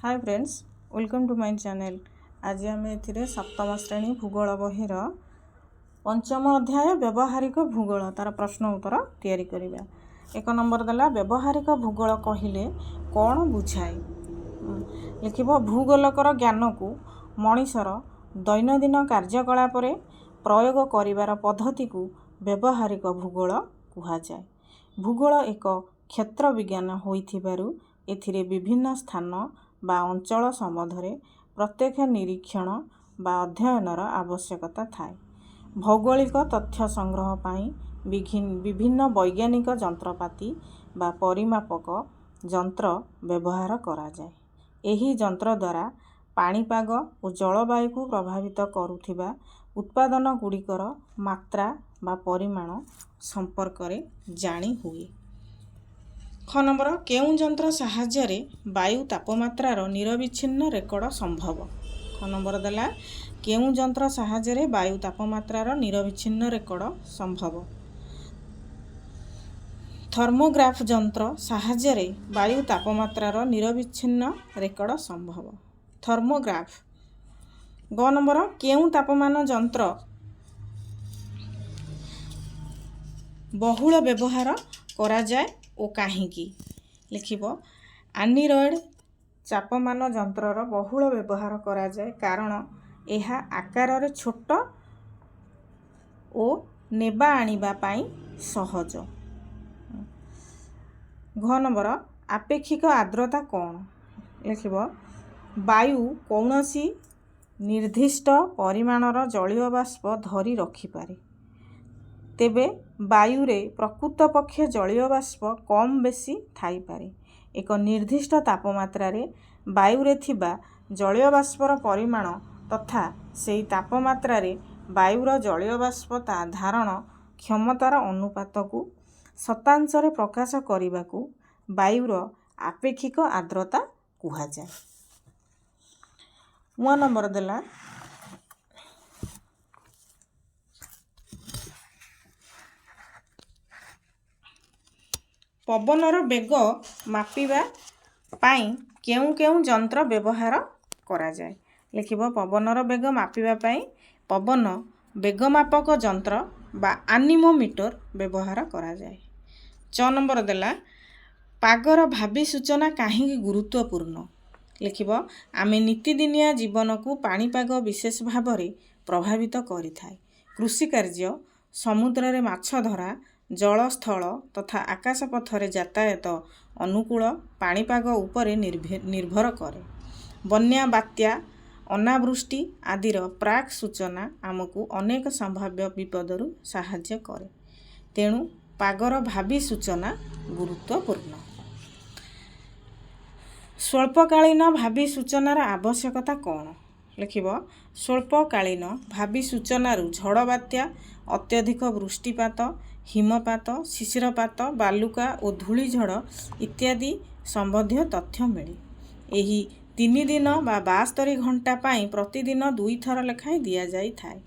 Hi friends, welcome to my channel. आज आम ए सप्तम श्रेणी भूगोल बहिर पंचम अध्याय व्यवहारिक भूगोल तार प्रश्न उत्तर तैयारी करिबा। एक नंबर देला व्यवहारिक भूगोल कहिले कौन बुझाए। लिखिबो भूगोलकर ज्ञान को मनीषर दैनंदिन कार्यकलाप प्रयोग करिवार पद्धति को व्यवहारिक भूगोल कहा जाए। भूगोल एक क्षेत्र विज्ञान होइथिबारु एथिरे विभिन्न स्थान बा अंचल सम्बन्धरे प्रत्यक्ष निरीक्षण बा अध्ययनर आवश्यकता थाए। भौगोलिक तथ्य संग्रह पाई विभिन्न वैज्ञानिक जंत्रपाति बा परिमापक जंत्र व्यवहार करा जाए। एही जंत्र द्वारा पाणीपाग और जलवायु को प्रभावित करुथिबा उत्पादन गुड़िकर मात्रा बा परिमाण संपर्क रे जानी हुए। ख नंबर केउं जंत्र साहाय्य वायु तापमात्रार निरविच्छिन्न रेकर्ड संभव। ख नंबर देला केउं जंत्र साहाय्य वायु तापमात्रार निरविच्छिन्न रेकर्ड संभव। थर्मोग्राफ जंत्र साहाय्य वायु तापमात्रार निरविच्छिन्न रेकर्ड संभव। थर्मोग्राफ। ग नंबर केउं तापमान जंत्र बहुल व्यवहार करा जाए ओ काहींकी। लिखिबो एनीरॉयड तापमान जंत्रर बहुल व्यवहार करा जाए कारण यह आकार रे छोट ओ नेबा आनिबा पाई सहज। घ नंबर आपेक्षिक आर्द्रता कौन। लिखिबो वायु कौनसी निर्दिष्ट परिमाणर जलीय बाष्प धरी रखिपारे, तेबे वायु रे प्रकृत पक्षे जलीय बाष्प कम बेसी थाई पारे। एक निर्दिष्ट तापमात्रा रे वायु रे थिबा जलीय बाष्पर परिमाण तथा सेही तापमात्रा रे वायुर जलीय बाष्प ता धारण क्षमतार अनुपात को शतांश रे प्रकाश करिबा को वायुर आपेक्षिक आर्द्रता कुहा जाए। व नंबर देला पवनर बेग मापिबा पाई केउं केउं जंत्र व्यवहार करा जाए। लिखिबो पवनर बेग मापिबा पाई पवन बेगमापक जंत्र बा एनीमोमीटर व्यवहार करा जाए। च नंबर देला पागर भावी सूचना काहींकी गुरुत्वपूर्ण। लिखिबो आमे नीतिदिनिया जीवन को पाणीपाग विशेष भाव में प्रभावित करिथाए। कृषि कार्य, समुद्र रे माछ धरा, जलस्थल तथा आकाश पथरे यातायात अनुकूल पाणीपाग उपरे निर्भर करे। बन्या, बात्या, अनावृष्टि आदिर प्राक सूचना आमको अनेक संभाव्य विपदरु साहाय्य करे। तेणु पागर भावी सूचना गुरुत्वपूर्ण। स्वल्पकालीन भावी सूचनार आवश्यकता कौन। लिखिबो स्वल्पकालीन भावी सूचनारू झड़, बात्या, अत्यधिक वृष्टिपात, हिमपात, शिशिरपात, बालुका और धूलिझड़ इत्यादि संबंधी तथ्य मिले। एही 3 दिन बा 72 घंटा पाई प्रतिदिन 2 थर लेखाएं दिया जाई थाए।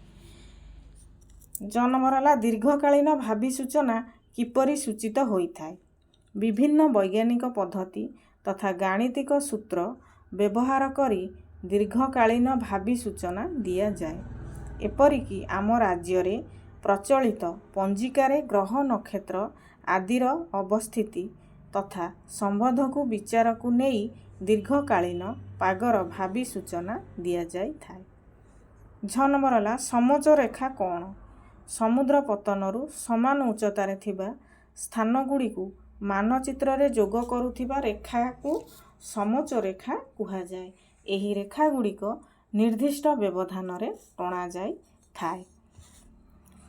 जनमरला दीर्घकालीन भावी सूचना किपरि सूचित होई थाए। विभिन्न वैज्ञानिक पद्धति तथा गाणितिक सूत्र व्यवहार करी दीर्घकालीन भावी सूचना दिया जाए। एपरिकी आम राज्य रे प्रचलित पंजिकारे ग्रह, नक्षत्र आदिर अवस्थिति तथा संबंध को विचार को नहीं दीर्घकालीन पागर भावी सूचना दिया जाई थाए। झ नंबर ला समोच्च रेखा कौन। समुद्र पतनरु समान उच्चतारे थिबा स्थान गुड़ी को मानचित्र रे जोग करुथिबा रेखा को समोच्च रेखा कुहा जाए। एही रेखा गुड़िक निर्दिष्ट व्यवधान रे टणा जाई थाए।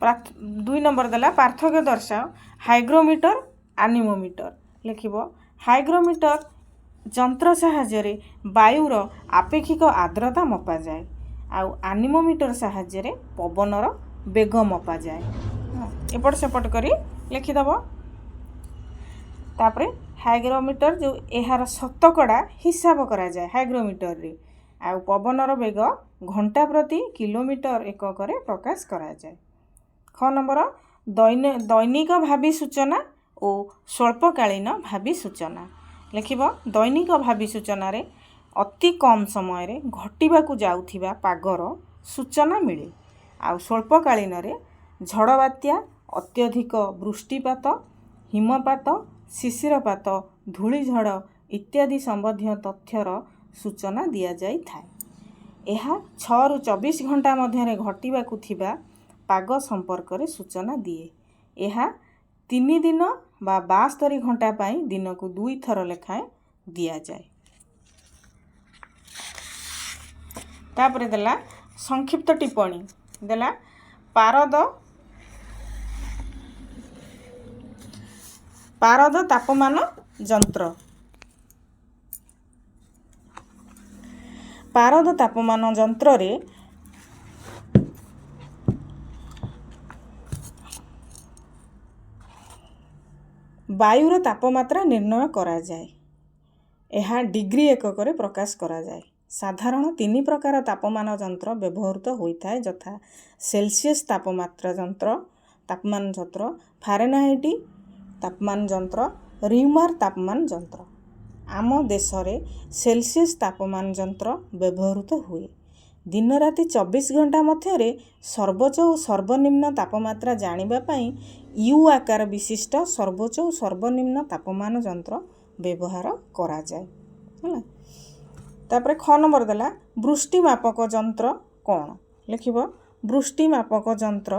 2 नंबर देला पार्थक्य दर्शाओ हाइग्रोमीटर, एनीमोमीटर। लिखिबो हाइग्रोमीटर जंत्र साहाय्य वायुर आपेक्षिक आर्द्रता मपा जाए। आउ एनीमोमीटर साहाय्य पवनर बेग मपा जाए। एपट सेपट करी लिखिदब। तापरे हाइग्रोमीटर जो एहार शतकड़ा हिसाब करा जाए हाइग्रोमीटर रे। आउ पवनर बेग घंटा प्रति किलोमीटर एकक रे प्रकाश करा जाए। ख नंबर दैनिक भावी सूचना और स्वल्पकालीन भावी सूचना। लिखिबो दैनिक भावी सूचना रे ଅତି କମ୍ ସମୟରେ ଘଟିବାକୁ ଯାଉଥିବା ପାଗର ସୂଚନା ମିଳେ। ଆଉ ସ୍ୱଳ୍ପକାଳୀନରେ ଝଡ଼ ବାତ୍ୟା, ଅତ୍ୟଧିକ ବୃଷ୍ଟିପାତ, ହିମପାତ, ଶିଶିରପାତ, ଧୂଳିଝଡ଼ ଇତ୍ୟାଦି ସମ୍ବନ୍ଧୀୟ ତଥ୍ୟର ସୂଚନା ଦିଆଯାଇଥାଏ। ଏହା 6ରୁ 24 ଘଣ୍ଟା ମଧ୍ୟରେ ଘଟିବାକୁ ଥିବା ପାଗ ସମ୍ପର୍କରେ ସୂଚନା ଦିଏ। ଏହା 3 ଦିନ ବା 72 ଘଣ୍ଟା ପାଇଁ ଦିନକୁ 2 ଥର ଲେଖାଏଁ ଦିଆଯାଏ। ତାପରେ ଦେଲା ସଂକ୍ଷିପ୍ତ ଟିପ୍ପଣୀ ଦେଲା ପାରଦ ତାପମାନ ଯନ୍ତ୍ର। ପାରଦ ତାପମାନ ଯନ୍ତ୍ରରେ ବାୟୁର ତାପମାତ୍ରା ନିର୍ଣ୍ଣୟ କରାଯାଏ। ଏହା ଡିଗ୍ରୀ ଏକକରେ ପ୍ରକାଶ କରାଯାଏ। ସାଧାରଣ 3 ପ୍ରକାର ତାପମାନ ଯନ୍ତ୍ର ବ୍ୟବହୃତ ହୋଇଥାଏ, ଯଥା ସେଲସିୟସ୍ ତାପମାନ ଯନ୍ତ୍ର, ଫାରେନହାଇଟ୍ ତାପମାନ ଯନ୍ତ୍ର, ରିଉମାର ତାପମାନ ଯନ୍ତ୍ର। ଆମ ଦେଶରେ ସେଲସିୟସ୍ ତାପମାନ ଯନ୍ତ୍ର ବ୍ୟବହୃତ ହୁଏ। ଦିନ ରାତି 24 ଘଣ୍ଟା ମଧ୍ୟରେ ସର୍ବୋଚ୍ଚ ଓ ସର୍ବନିମ୍ନ ତାପମାତ୍ରା ଜାଣିବା ପାଇଁ ୟୁ ଆକାର ବିଶିଷ୍ଟ ସର୍ବୋଚ୍ଚ ଓ ସର୍ବନିମ୍ନ ତାପମାନ ଯନ୍ତ୍ର ବ୍ୟବହାର କରାଯାଏ। ହେଲା। ତାପରେ ଖ ନମ୍ବର ଦେଲା ବୃଷ୍ଟି ମାପକ ଯନ୍ତ୍ର କ'ଣ? ଲେଖିବ ବୃଷ୍ଟି ମାପକ ଯନ୍ତ୍ର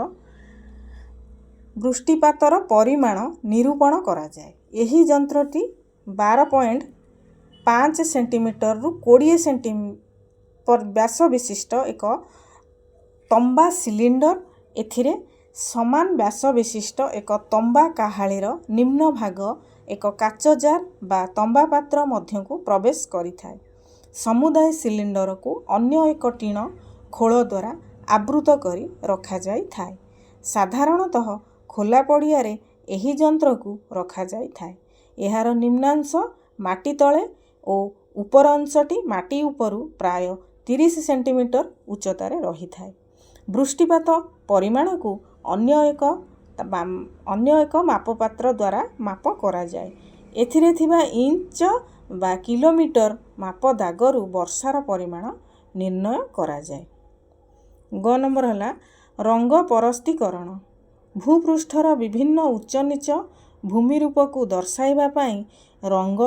ବୃଷ୍ଟିପାତର ପରିମାଣ ନିରୂପଣ କରାଯାଏ। ଏହି ଯନ୍ତ୍ରଟି 12.5 ସେଣ୍ଟିମିଟରରୁ 20 ସେଣ୍ଟିମିଟର ବ୍ୟାସ ବିଶିଷ୍ଟ ଏକ ତମ୍ବା ସିଲିଣ୍ଡର। ଏଥିରେ ସମାନ ବ୍ୟାସ ବିଶିଷ୍ଟ ଏକ ତମ୍ବା କାହାଳିର ନିମ୍ନ ଭାଗ ଏକ କାଚ ଜାର ବା ତମ୍ବା ପାତ୍ର ମଧ୍ୟକୁ ପ୍ରବେଶ କରିଥାଏ। ସମୁଦାୟ ସିଲିଣ୍ଡରକୁ ଅନ୍ୟ ଏକ ଟିଣ ଖୋଳ ଦ୍ୱାରା ଆବୃତ କରି ରଖାଯାଇଥାଏ। ସାଧାରଣତଃ ଖୋଲା ପଡ଼ିଆରେ ଏହି ଯନ୍ତ୍ରକୁ ରଖାଯାଇଥାଏ। ଏହାର ନିମ୍ନାଂଶ ମାଟି ତଳେ ଓ ଉପର ଅଂଶଟି ମାଟି ଉପରୁ ପ୍ରାୟ 30 ସେଣ୍ଟିମିଟର ଉଚ୍ଚତାରେ ରହିଥାଏ। ବୃଷ୍ଟିପାତ ପରିମାଣକୁ ଅନ୍ୟ ଏକ ମାପପାତ୍ର ଦ୍ୱାରା ମାପ କରାଯାଏ। ଏଥିରେ ଥିବା ଇଞ୍ଚ ବା କିଲୋମିଟର ମାପ ଦାଗରୁ ବର୍ଷାର ପରିମାଣ ନିର୍ଣ୍ଣୟ କରାଯାଏ। ଗ ନମ୍ବର ହେଲା ରଙ୍ଗ ପରସ୍ତୀକରଣ। ଭୂପୃଷ୍ଠର ବିଭିନ୍ନ ଉଚ୍ଚ ନିଚ ଭୂମିରୂପକୁ ଦର୍ଶାଇବା ପାଇଁ ରଙ୍ଗ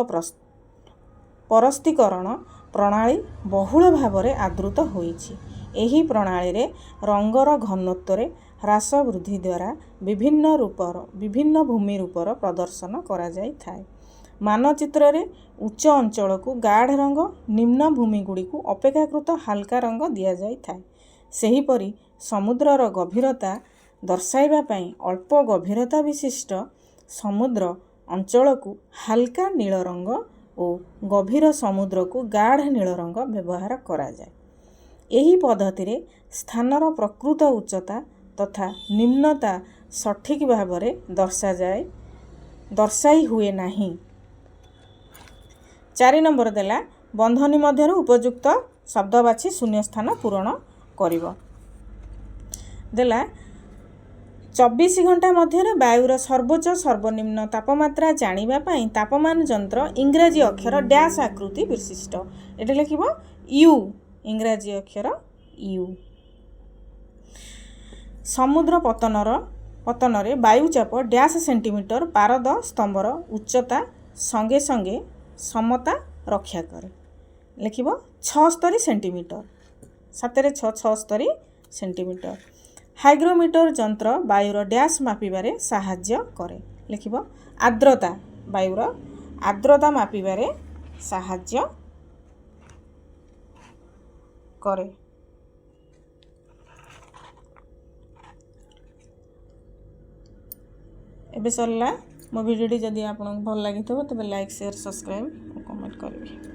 ପରସ୍ତୀକରଣ ପ୍ରଣାଳୀ ବହୁଳ ଭାବରେ ଆଦୃତ ହୋଇଛି। ଏହି ପ୍ରଣାଳୀରେ ରଙ୍ଗର ଘନତ୍ୱରେ ହ୍ରାସ ବୃଦ୍ଧି ଦ୍ୱାରା ବିଭିନ୍ନ ଭୂମିରୂପର ପ୍ରଦର୍ଶନ କରାଯାଇଥାଏ। ମାନଚିତ୍ରରେ ଉଚ୍ଚ ଅଞ୍ଚଳକୁ ଗାଢ଼ ରଙ୍ଗ, ନିମ୍ନ ଭୂମିଗୁଡ଼ିକୁ ଅପେକ୍ଷାକୃତ ହାଲକା ରଙ୍ଗ ଦିଆଯାଇଥାଏ। ସେହିପରି ସମୁଦ୍ରର ଗଭୀରତା ଦର୍ଶାଇବା ପାଇଁ ଅଳ୍ପ ଗଭୀରତା ବିଶିଷ୍ଟ ସମୁଦ୍ର ଅଞ୍ଚଳକୁ ହାଲକା ନୀଳ ରଙ୍ଗ ଓ ଗଭୀର ସମୁଦ୍ରକୁ ଗାଢ଼ ନୀଳ ରଙ୍ଗ ବ୍ୟବହାର କରାଯାଏ। ଏହି ପଦ୍ଧତିରେ ସ୍ଥାନର ପ୍ରକୃତ ଉଚ୍ଚତା ତଥା ନିମ୍ନତା ସଠିକ୍ ଭାବରେ ଦର୍ଶାଇ ହୁଏ ନାହିଁ। 4 ନମ୍ବର ଦେଲା ବନ୍ଧନୀ ମଧ୍ୟରୁ ଉପଯୁକ୍ତ ଶବ୍ଦ ବାଛି ଶୂନ୍ୟସ୍ଥାନ ପୂରଣ କରିବ। ଦେଲା 24 ଘଣ୍ଟା ମଧ୍ୟରେ ବାୟୁର ସର୍ବୋଚ୍ଚ ସର୍ବନିମ୍ନ ତାପମାତ୍ରା ଜାଣିବା ପାଇଁ ତାପମାନ ଯନ୍ତ୍ର ଇଂରାଜୀ ଅକ୍ଷର ଡ୍ୟାସ୍ ଆକୃତି ବିଶିଷ୍ଟ। ଏଠି ଲେଖିବ ୟୁ, ଇଂରାଜୀ ଅକ୍ଷର ୟୁ। ସମୁଦ୍ର ପତନରେ ବାୟୁଚାପ ଡ୍ୟାସ୍ ସେଣ୍ଟିମିଟର ପାରଦ ସ୍ତମ୍ଭର ଉଚ୍ଚତା ସଙ୍ଗେ ସଙ୍ଗେ ସମତା ରକ୍ଷା କରେ। ଲେଖିବ 76 ସେଣ୍ଟିମିଟର। 7ରେ 6 76 ସେଣ୍ଟିମିଟର। ହାଇଗ୍ରୋମିଟର ଯନ୍ତ୍ର ବାୟୁର ଡ୍ୟାସ୍ ମାପିବାରେ ସାହାଯ୍ୟ କରେ। ଲେଖିବ ଆର୍ଦ୍ରତା, ବାୟୁର ଆର୍ଦ୍ରତା ମାପିବାରେ ସାହାଯ୍ୟ କରେ। ଏବେ ସରିଲା। ମୋ ଭିଡ଼ିଓଟି ଯଦି ଆପଣଙ୍କୁ ଭଲ ଲାଗିଥିବ ତେବେ ଲାଇକ୍, ସେୟାର, ସବସ୍କ୍ରାଇବ୍ ଓ କମେଣ୍ଟ କରିବେ।